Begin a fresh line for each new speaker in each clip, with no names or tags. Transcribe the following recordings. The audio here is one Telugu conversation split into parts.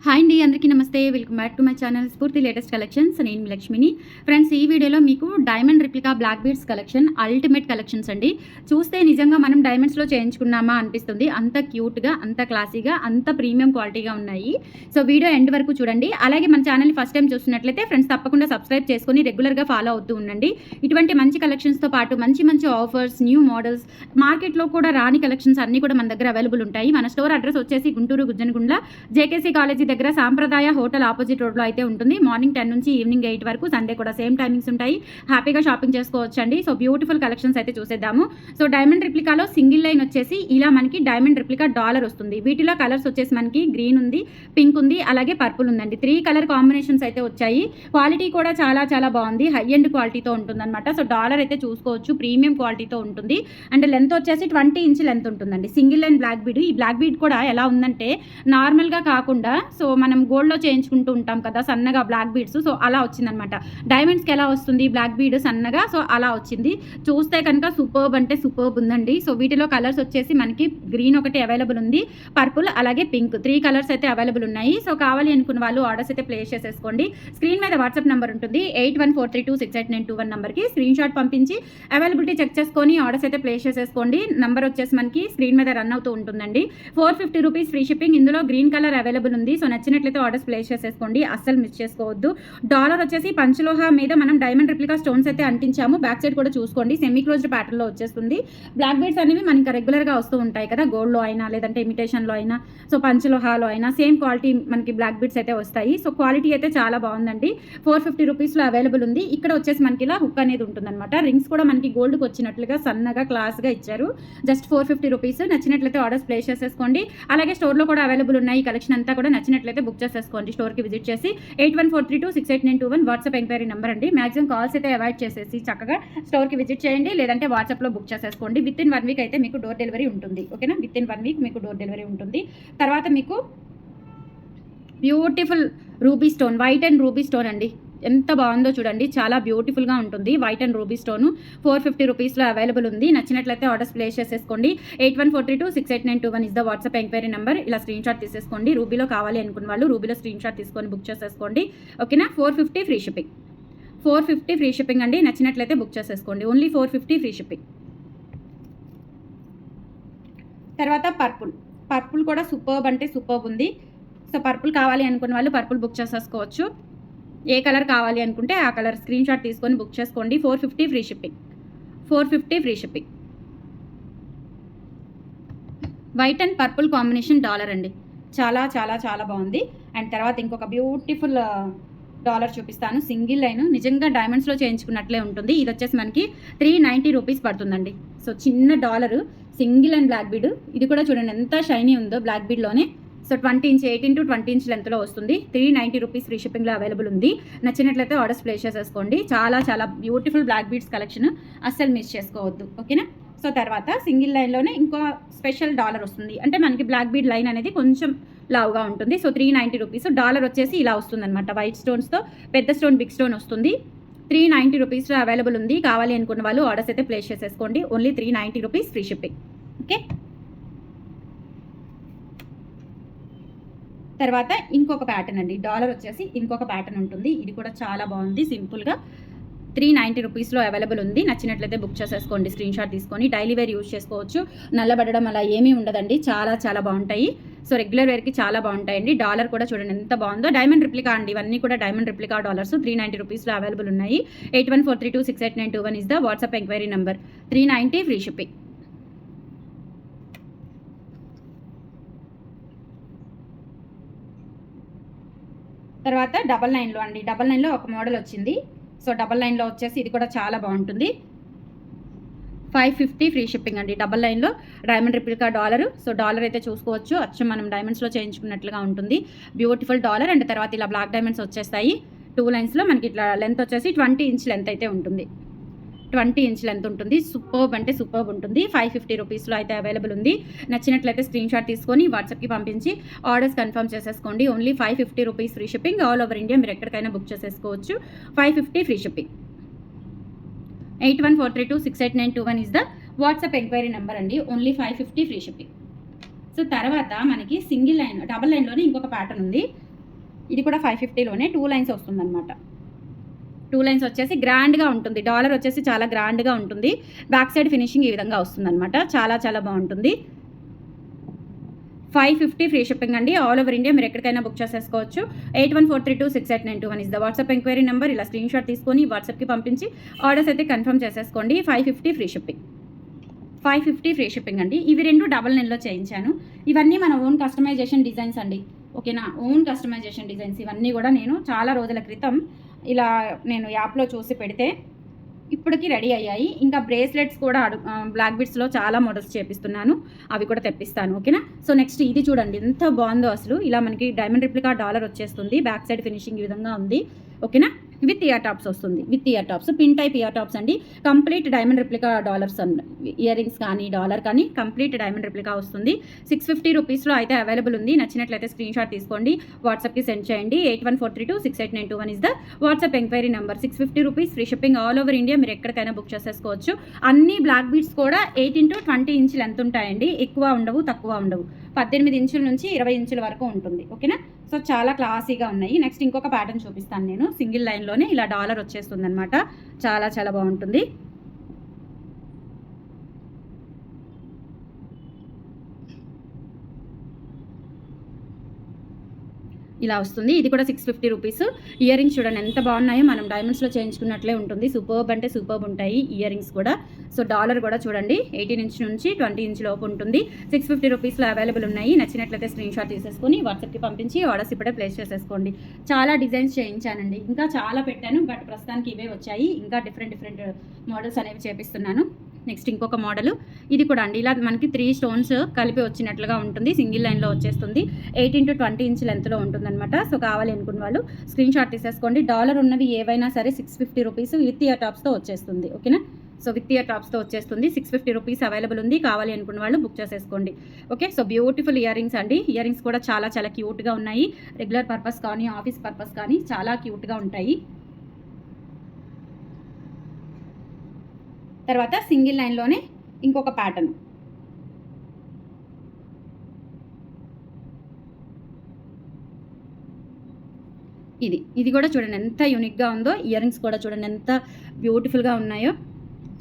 హాయ్ అండి, అందరికీ నమస్తే. Welcome back to my channel Spoorthi latest collections. నేను మీ లక్ష్మిని. ఫ్రెండ్స్, ఈ వీడియోలో మీకు diamond replica black beads collection ultimate collections అండి. చూస్తే నిజంగా మనం డైమండ్స్లో చేయించుకున్నామా అనిపిస్తుంది. అంత క్యూట్గా, అంత క్లాసీగా, అంత ప్రీమియం క్వాలిటీగా ఉన్నాయి. సో వీడియో ఎండ్ వరకు చూడండి. అలాగే మన ఛానల్ని ఫస్ట్ టైం చూస్తున్నట్లయితే ఫ్రెండ్స్ తప్పకుండా సబ్స్క్రైబ్ చేసుకొని రెగ్యులర్గా ఫాలో అవుతూ ఉండండి. ఇటువంటి మంచి కలెక్షన్స్తో పాటు మంచి మంచి ఆఫర్స్, న్యూ మోడల్స్, మార్కెట్లో కూడా రాని కలెక్షన్స్ అన్నీ కూడా మన దగ్గర అవైలబుల్ ఉంటాయి. మన స్టోర్ అడ్రస్ వచ్చేసి గుంటూరు గుజ్జనగుండ్ల జేకేసీ కాలేజీ దగ్గర సాంప్రదాయ హోటల్ ఆపోజిట్ రోడ్లో అయితే ఉంటుంది. మార్నింగ్ 10 నుంచి ఈవినింగ్ 8 వరకు. సండే కూడా సేమ్ టైమింగ్స్ ఉంటాయి. హ్యాపీగా షాపింగ్ చేసుకోవచ్చండి. సో బ్యూటిఫుల్ కలెక్షన్స్ అయితే చూసేద్దాము. సో డైమండ్ రిప్లికాలో సింగిల్ లైన్ వచ్చేసి ఇలా మనకి డైమండ్ రిప్లికా డాలర్ వస్తుంది. వీటిలో కలర్స్ వచ్చేసి మనకి గ్రీన్ ఉంది, పింక్ ఉంది, అలాగే పర్పుల్ ఉందండి. 3 కలర్ కాంబినేషన్స్ అయితే వచ్చాయి. క్వాలిటీ కూడా చాలా చాలా బాగుంది. హై ఎండ్ క్వాలిటీతో ఉంటుందన్నమాట. సో డాలర్ అయితే చూసుకోవచ్చు, ప్రీమియం క్వాలిటీతో ఉంటుంది. అండ్ లెంత్ వచ్చేసి 20 ఇంచ్ లెంత్ ఉంటుందండి. Single line black bead. ఈ బ్లాక్ బీడ్ కూడా ఎలా ఉందంటే నార్మల్గా కాకుండా సో మనం గోల్డ్లో చేయించుకుంటూ ఉంటాం కదా సన్నగా బ్లాక్ బీడ్స్. సో అలా వచ్చిందనమాట. డైమండ్స్కి ఎలా వస్తుంది బ్లాక్ బీడ్ సన్నగా, సో అలా వచ్చింది. చూస్తే కనుక సూపర్బ్ అంటే సూపర్బ్ ఉందండి. సో వీటిలో కలర్స్ వచ్చేసి మనకి గ్రీన్ ఒకటి అవైలబుల్ ఉంది, పర్పుల్ అలాగే పింక్. 3 కలర్స్ అయితే అవైలబుల్ ఉన్నాయి. సో కావాలి అనుకున్న వాళ్ళు ఆర్డర్స్ అయితే ప్లేస్ చేసేసుకోండి. స్క్రీన్ మీద వాట్సాప్ నెంబర్ ఉంటుంది. 8143268921 నెంబర్కి స్క్రీన్ షాట్ పంపించి అవైలబిలిటీ చెక్ చేసుకొని ఆర్డర్స్ అయితే ప్లేస్ చేసేసుకోండి. నెంబర్ వచ్చేసి మనకి స్క్రీన్ మీద రన్ అవుతూ ఉంటుందండి. 450 రూపీస్ ఫ్రీ షిప్పింగ్. ఇందులో గ్రీన్ కలర్ అవైలబుల్ ఉంది. సో నచ్చినట్లయితే ఆర్డర్స్ ప్లేస్ చేసేసుకోండి. అస్సలు మిస్ చేసుకోవద్దు. డాలర్ వచ్చేసి పంచలోహ మీద మనం డైమండ్ రిప్లికా స్టోన్స్ అయితే అంటించాము. బ్యాక్ సైడ్ కూడా చూసుకోండి, సెమీ క్లోజ్డ్ ప్యాటర్న్లో వచ్చేస్తుంది. బ్లాక్ బీడ్స్ అనేవి మనకి రెగ్యులర్గా వస్తూ ఉంటాయి కదా, గోల్డ్లో అయినా లేదంటే ఇమిటేషన్లో అయినా, సో పంచలోహాలో అయినా సేమ్ క్వాలిటీ మనకి బ్లాక్ బీడ్స్ అయితే వస్తాయి. సో క్వాలిటీ అయితే చాలా బాగుందండి. 450 రూపీస్లో అవైలబుల్ ఉంది. ఇక్కడ వచ్చేసి మనకి ఇలా హుక్ అనేది ఉంటుందన్నమాట. రింగ్స్ కూడా మనకి గోల్డ్కి వచ్చినట్లుగా సన్నగా క్లాస్గా ఇచ్చారు. Just 450 rupees. నచ్చినట్లయితే ఆర్డర్స్ ప్లేస్ చేసేసుకోండి. అలాగే స్టోర్లో కూడా అవైలబుల్ ఉన్నాయి. కలెక్షన్ అంతా కూడా నచ్చినట్లయితే బుక్ చేసేసుకోండి. స్టోర్కి విజిట్ చేసి 8143268921 వాట్సాప్ ఎంక్వైరీ నెంబర్ అండి. మ్యాక్సిమం కాల్స్ అయితే అవాయిడ్ చేసేసి చక్కగా స్టోర్కి విజిట్ చేయండి, లేదంటే వాట్సాప్లో బుక్ చేసేసుకోండి. విత్ ఇన్ 1 వీక్ అయితే మీకు డోర్ డెలివరీ ఉంటుంది. ఓకేనా, విత్ ఇన్ 1 వీక్ మీకు డోర్ డెలివరీ ఉంటుంది. తర్వాత మీకు beautiful ruby stone, white and ruby stone అండి. ఎంత బాగుందో చూడండి, చాలా బ్యూటిఫుల్గా ఉంటుంది. వైట్ అండ్ రూబీ స్టోను 450 రూపీస్లో అవైలబుల్ ఉంది. నచ్చినట్లయితే ఆర్డర్స్ ప్లేస్ చేసేసుకోండి. 8143268921 is the WhatsApp enquiry number. ఇలా స్క్రీన్ షాట్ తీసేసుకోండి. రూబీలో కావాలి అనుకున్న వాళ్ళు రూబీలో స్క్రీన్ షాట్ తీసుకొని బుక్ చేసేసుకోండి. ఓకేనా, 450 ఫ్రీ షిప్పింగ్. 450 ఫ్రీ షిప్పింగ్ అండి. నచ్చినట్లయితే బుక్ చేసేసుకోండి. Only 450 free shipping. తర్వాత పర్పుల్ కూడా సూపర్బ్ అంటే సూపర్బ్ ఉంది. సో పర్పుల్ కావాలి అనుకున్న వాళ్ళు పర్పుల్ బుక్ చేసేసుకోవచ్చు. ఏ కలర్ కావాలి అనుకుంటే ఆ కలర్ స్క్రీన్ షాట్ తీసుకొని బుక్ చేసుకోండి. 450 free shipping. 450 free shipping. White and purple combination dollar అండి. చాలా చాలా చాలా బాగుంది. అండ్ తర్వాత ఇంకొక బ్యూటిఫుల్ డాలర్ చూపిస్తాను. సింగిల్ లైన్, నిజంగా డైమండ్స్లో చేయించుకున్నట్లే ఉంటుంది. ఇది వచ్చేసి మనకి 390 రూపీస్ పడుతుందండి. సో చిన్న dollar, single and black bead. ఇది కూడా చూడండి ఎంత షైనీ ఉందో బ్లాక్ బీడ్లోనే. సో 20 ఇంచ్, 18 to 20 ఇంచ్ లెంత్లో వస్తుంది. 390 రూపీస్ ఫ్రీ షిప్పింగ్లో అవైలబుల్ ఉంది. నచ్చినట్లయితే ఆర్డర్స్ ప్లేస్ చేసేసుకోండి. చాలా చాలా బ్యూటిఫుల్ బ్లాక్ బీడ్స్ కలెక్షన్, అస్సలు మిస్ చేసుకోవద్దు. ఓకేనా. సో తర్వాత సింగిల్ లైన్లోనే ఇంకో స్పెషల్ డాలర్ వస్తుంది. అంటే మనకి బ్లాక్ బీడ్ లైన్ అనేది కొంచెం లావుగా ఉంటుంది. So 390 rupees. డాలర్ వచ్చేసి ఇలా వస్తుంది అనమాట. వైట్ స్టోన్స్తో పెద్ద స్టోన్, బిగ్ స్టోన్ వస్తుంది. 390 రూపీస్లో అవైలబుల్ ఉంది. కావాలి అనుకున్న వాళ్ళు ఆర్డర్స్ అయితే ప్లేస్ చేసేసుకోండి. Only 390 rupees free shipping. Okay. తర్వాత ఇంకొక ప్యాటర్న్ అండి. డాలర్ వచ్చేసి ఇంకొక ప్యాటర్న్ ఉంటుంది. ఇది కూడా చాలా బాగుంది. సింపుల్గా 390 రూపీస్లో అవైలబుల్ ఉంది. నచ్చినట్లయితే బుక్ చేసేసుకోండి. స్క్రీన్ షాట్ తీసుకొని డైలీ వేర్ యూజ్ చేసుకోవచ్చు. నల్లబడడం అలా ఏమీ ఉండదండి. చాలా చాలా బాగుంటాయి. సో రెగ్యులర్ వేర్కి చాలా బాగుంటాయండి. డాలర్ కూడా చూడండి ఎంత బాగుందో. డైమండ్ రిప్లికా అండి. ఇవన్నీ కూడా డైమండ్ రిప్లికా డాలర్స్. 390 రూపీస్లో అవైలబుల్ ఉన్నాయి. 8143268921 is the WhatsApp enquiry number. 390 free shipping. తర్వాత డబల్ నైన్లో అండి. డబల్ నైన్లో ఒక మోడల్ వచ్చింది. సో డబల్ నైన్లో వచ్చేసి ఇది కూడా చాలా బాగుంటుంది. 550 ఫ్రీ షిప్పింగ్ అండి. డబల్ లైన్లో diamond replica dollar. So dollar అయితే చూసుకోవచ్చు, అచ్చం మనం డైమండ్స్లో చేయించుకున్నట్లుగా ఉంటుంది. Beautiful dollar. అండ్ తర్వాత ఇలా బ్లాక్ డైమండ్స్ వచ్చేస్తాయి. 2 లైన్స్లో మనకి ఇట్లా లెంత్ వచ్చేసి 20 ఇంచ్ లెంత్ అయితే ఉంటుంది. 20 ఇంచ్ లెంత్ ఉంటుంది. సూపర్బ్ అంటే సూపర్బ్ ఉంటుంది. 550 రూపీస్లో అయితే అవైలబుల్ ఉంది. నచ్చినట్లయితే స్క్రీన్ షాట్ తీసుకొని వాట్సాప్కి పంపించి ఆర్డర్స్ కన్ఫర్మ్ చేసేసుకోండి. Only 550 rupees free shipping. All over India మీరు ఎక్కడికైనా బుక్ చేసేసుకోవచ్చు. 550 free shipping. 8143268921 is the WhatsApp enquiry number అండి. Only 550 free shipping. సో తర్వాత మనకి సింగిల్ లైన్, డబల్ లైన్లోనే ఇంకొక ప్యాటర్న్ ఉంది. ఇది కూడా 550లోనే 2 లైన్స్ వస్తుందన్నమాట. 2 లైన్స్ వచ్చేసి గ్రాండ్గా ఉంటుంది. డాలర్ వచ్చేసి చాలా గ్రాండ్గా ఉంటుంది. బ్యాక్ సైడ్ ఫినిషింగ్ ఈ విధంగా వస్తుందన్నమాట. చాలా చాలా బాగుంటుంది. 550 ఫ్రీ షిప్పింగ్ అండి. ఆల్ ఓవర్ ఇండియా మీరు ఎక్కడికైనా బుక్ చేసేసుకోవచ్చు. 8143268921 is the WhatsApp enquiry number. ఇలా స్క్రీన్ షాట్ తీసుకొని వాట్సాప్కి పంపించి ఆర్డర్స్ అయితే కన్ఫర్మ్ చేసేసుకోండి. 550 ఫ్రీ షిప్పింగ్. 550 ఫ్రీ షిప్పింగ్ అండి. ఇవి 2 డబల్ నెలలో చేయించాను. ఇవన్నీ మన ఓన్ కస్టమైజేషన్ డిజైన్స్ అండి. ఓకేనా, ఓన్ కస్టమైజేషన్ డిజైన్స్ ఇవన్నీ కూడా నేను చాలా రోజుల క్రితం ఇలా నేను యాప్లో చూసి పెడితే ఇప్పటికి రెడీ అయ్యాయి. ఇంకా బ్రేస్లెట్స్ కూడా బ్లాక్ బిట్స్లో చాలా మోడల్స్ చేపిస్తున్నాను, అవి కూడా తెప్పిస్తాను. ఓకేనా. సో నెక్స్ట్ ఇది చూడండి ఎంత బాగుందో అసలు. ఇలా మనకి డైమండ్ రిప్లికా డాలర్ వచ్చేస్తుంది. బ్యాక్ సైడ్ ఫినిషింగ్ ఈ విధంగా ఉంది. ఓకేనా, విత్ ఇయర్ టాప్స్ వస్తుంది. With ear tops, pin type ear tops అండి. కంప్లీట్ డైమండ్ రిప్లికా డాలర్స్ అండి. ఇయర్ రింగ్స్ కానీ డాలర్ కానీ కంప్లీట్ డైమండ్ రిప్లికా వస్తుంది. 650 రూపీస్లో అయితే అవైలబుల్ ఉంది. నచ్చినట్లయితే స్క్రీన్ షాట్ తీసుకోండి, వాట్సాప్కి సెండ్ చేయండి. 8143268921 is the WhatsApp enquiry number. 650 rupees free shipping. All over India మీరు ఎక్కడికైనా బుక్ చేసేసుకోవచ్చు. అన్ని బ్లాక్ బీడ్స్ కూడా 8 into 20 ఇంచులు ఎంత ఉంటాయండి. ఎక్కువ ఉండవు, తక్కువ ఉండవు. 18 ఇంచుల నుంచి 20 ఇంచుల వరకు ఉంటుంది. ఓకేనా. సో చాలా క్లాసీగా ఉన్నాయి. నెక్స్ట్ ఇంకొక ప్యాటర్న్ చూపిస్తాను నేను. సింగిల్ లైన్లోనే ఇలా డాలర్ వచ్చేస్తుంది అనమాట. చాలా చాలా బాగుంటుంది. ఇలా వస్తుంది. ఇది కూడా 650 రూపీస్. ఇయర్ రింగ్స్ చూడండి ఎంత బాగున్నాయో. మనం డైమండ్స్లో చేయించుకున్నట్లే ఉంటుంది. సూపర్బ్ అంటే సూపర్బ్ ఉంటాయి ఇయర్ రింగ్స్ కూడా. సో డాలర్ కూడా చూడండి 18 ఇంచ్ నుంచి 20 ఇంచ్ లోపు ఉంటుంది. 650 రూపీస్లో అవైలబుల్ ఉన్నాయి. నచ్చినట్లయితే స్క్రీన్ షాట్ తీసేసుకొని వాట్సాప్కి పంపించి ఆర్డర్స్ ఇప్పుడే ప్లేస్ చేసేసుకోండి. చాలా డిజైన్స్ చేయించానండి, ఇంకా చాలా పెట్టాను, బట్ ప్రస్తుతానికి ఇవే వచ్చాయి. ఇంకా డిఫరెంట్ మోడల్స్ అనేవి చేపిస్తున్నాను. నెక్స్ట్ ఇంకొక మోడల్. ఇది కూడా అండి ఇలా మనకి 3 స్టోన్స్ కలిపి వచ్చినట్లుగా ఉంటుంది. సింగిల్ లైన్లో వచ్చేస్తుంది. 8 into 20 ఇంచ్ లెంత్లో ఉంటుందన్నమాట. సో కావాలి అనుకున్న వాళ్ళు స్క్రీన్ షాట్ తీసేసుకోండి. డాలర్ ఉన్నవి ఏవైనా సరే 650 రూపీస్ విత్ ఇయర్ టాప్స్తో వచ్చేస్తుంది. ఓకేనా. సో విత్ ఇయర్ టాప్స్తో వచ్చేస్తుంది. 650 రూపీస్ అవైలబుల్ ఉంది. కావాలి అనుకున్న వాళ్ళు బుక్ చేసేసుకోండి. Okay. So beautiful ear rings అండి. ఇయర్ రింగ్స్ కూడా చాలా చాలా క్యూట్గా ఉన్నాయి. రెగ్యులర్ పర్పస్ కానీ ఆఫీస్ పర్పస్ కానీ చాలా క్యూట్గా ఉంటాయి. తర్వాత సింగిల్ లైన్లోనే ఇంకొక ప్యాటర్న్. ఇది కూడా చూడండి ఎంత యూనిక్గా ఉందో. ఇయర్ రింగ్స్ కూడా చూడండి ఎంత బ్యూటిఫుల్గా ఉన్నాయో.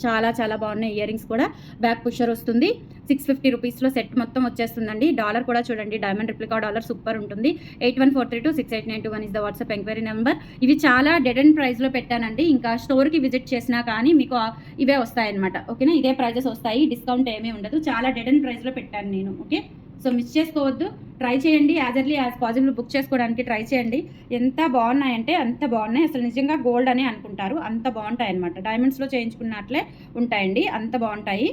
చాలా చాలా బాగున్నాయి ఇయర్ రింగ్స్ కూడా. బ్యాక్ పుషర్ వస్తుంది. 650 రూపీస్లో సెట్ మొత్తం వచ్చేస్తుందండి. డాలర్ కూడా చూడండి డైమండ్ రిప్లికా డాలర్ సూపర్ ఉంటుంది. 8143268921 is the WhatsApp enquiry number. ఇవి చాలా డెడ్ అండ్ ప్రైస్లో పెట్టానండి. ఇంకా స్టోర్కి విజిట్ చేసినా కానీ మీకు ఇవే వస్తాయన్నమాట. ఓకేనా. ఇదే ప్రైజెస్ వస్తాయి, డిస్కౌంట్ ఏమీ ఉండదు. చాలా డెడ్ అండ్ ప్రైస్లో పెట్టాను నేను. ఓకే. సో మిస్ చేసుకోవద్దు, ట్రై చేయండి. As early as possible book చేసుకోవడానికి ట్రై చేయండి. ఎంత బాగున్నాయంటే అంత బాగున్నాయి. అసలు నిజంగా గోల్డ్ అని అనుకుంటారు, అంత బాగుంటాయి అనమాట. డైమండ్స్లో చేయించుకున్నట్లే ఉంటాయండి, అంత బాగుంటాయి.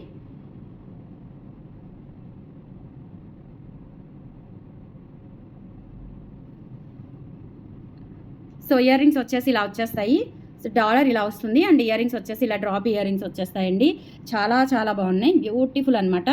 సో ఇయర్ రింగ్స్ వచ్చేసి ఇలా వచ్చేస్తాయి. సో డాలర్ ఇలా వస్తుంది అండ్ ఇయర్ రింగ్స్ వచ్చేసి ఇలా డ్రాప్ ఇయర్ రింగ్స్ వచ్చేస్తాయండి. చాలా చాలా బాగున్నాయి, బ్యూటిఫుల్ అనమాట.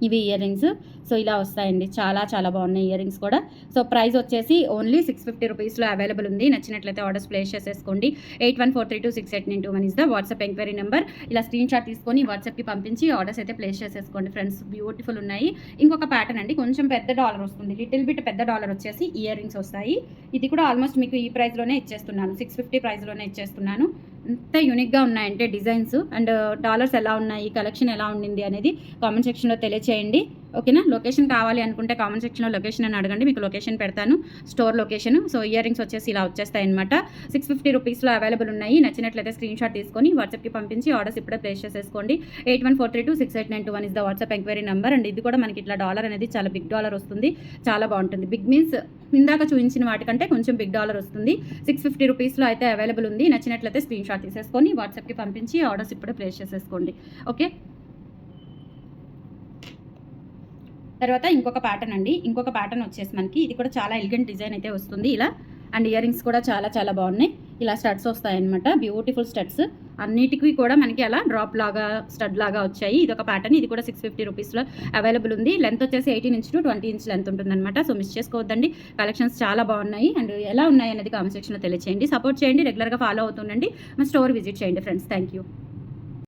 ఇవి ఇయర్ రింగ్స్. సో ఇలా వస్తాయండి, చాలా చాలా బాగున్నాయి ఇయర్ రింగ్స్ కూడా. సో ప్రైస్ వచ్చేసి ఓన్లీ 650 రూపీస్లో అవైలబుల్ ఉంది. నచ్చినట్లయితే ఆర్డర్స్ ప్లేస్ చేసేసుకోండి. 8143268921 is the WhatsApp enquiry number. ఇలా స్క్రీన్ షాట్ తీసుకొని వాట్సాప్కి పంపించి ఆర్డర్స్ అయితే ప్లేస్ చేసేసుకోండి ఫ్రెండ్స్. బ్యూటిఫుల్ ఉన్నాయి. ఇంకొక ప్యాటర్న్ అండి, కొంచెం పెద్ద డాలర్ వస్తుంది, లిటిల్ బిట్ పెద్ద డాలర్ వచ్చేసి ఇయర్ రింగ్స్ వస్తాయి. ఇది కూడా ఆల్మోస్ట్ మీకు ఈ ప్రైస్లోనే ఇచ్చేస్తున్నాను, 650 ప్రైస్లోనే ఇచ్చేస్తున్నాను. ఎంత యూనిక్గా ఉన్నాయంటే డిజైన్స్ అండ్ డాలర్స్ ఎలా ఉన్నాయి, కలెక్షన్ ఎలా ఉండింది అనేది కామెంట్ సెక్షన్లో తెలియచేయండి. ఓకేనా. లొకేషన్ కావాలి అనుకుంటే కామెంట్ సెక్షన్లో లొకేషన్ అని అడగండి, మీకు లొకేషన్ పెడతాను, store location. So ear rings వచ్చేసి ఇలా వచ్చేస్తాయి అనమాట. 650 రూపీస్లో అవైలబుల్ ఉన్నాయి. నచ్చినట్లయితే స్క్రీన్ షాట్ తీసుకొని వాట్సాప్కి పంపించి ఆర్డర్స్ ఇప్పుడే ప్లేస్ చేసేసుకోండి. 8143268921 is the WhatsApp enquiry number. And ఇది కూడా మనకి ఇట్లా డాలర్ అనేది చాలా బిగ్ డాలర్ వస్తుంది, చాలా బాగుంటుంది. బిగ్ మీన్స్ ఇందాక చూపించిన వాటికంటే కొంచెం బిగ్ డాలర్ వస్తుంది. 650 రూపీస్లో అయితే అవైలబుల్ ఉంది. నచ్చినట్లయితే స్క్రీన్ షాట్ తీసేసుకొని వాట్సాప్కి పంపించి ఆర్డర్స్ ఇప్పుడే ప్లేస్ చేసేసుకోండి. ఓకే. తర్వాత ఇంకొక ప్యాటర్న్ అండి. ఇంకొక ప్యాటర్న్ వచ్చేసి మనకి ఇది కూడా చాలా ఎలిగెంట్ డిజైన్ అయితే వస్తుంది ఇలా. అండ్ ఇయర్ రింగ్స్ కూడా చాలా చాలా బాగున్నాయి. ఇలా స్టడ్స్ వస్తాయన్నమాట. బ్యూటిఫుల్ స్టడ్స్ అన్నిటికీ కూడా మనకి అలా డ్రాప్ లాగా స్టడ్ లాగా వచ్చాయి. ఇది ఒక ప్యాటర్న్. ఇది కూడా 650 రూపీస్లో అవైలబుల్ ఉంది. లెంత్ వచ్చేసి 18 ఇంచ్ టు 20 ఇంచ్ లెంత్ ఉంటుందన్నమాట. సో మిస్ చేసుకోవద్దండి. కలెక్షన్స్ చాలా బాగున్నాయి. అండ్ ఎలా ఉన్నాయి అనేది కామెంట్ సెక్షన్లో తెలియచేయండి. సపోర్ట్ చేయండి. రెగ్యులర్గా ఫాలో అవుతుండండి. మా స్టోర్ విజిట్ చేయండి ఫ్రెండ్స్. Thank you.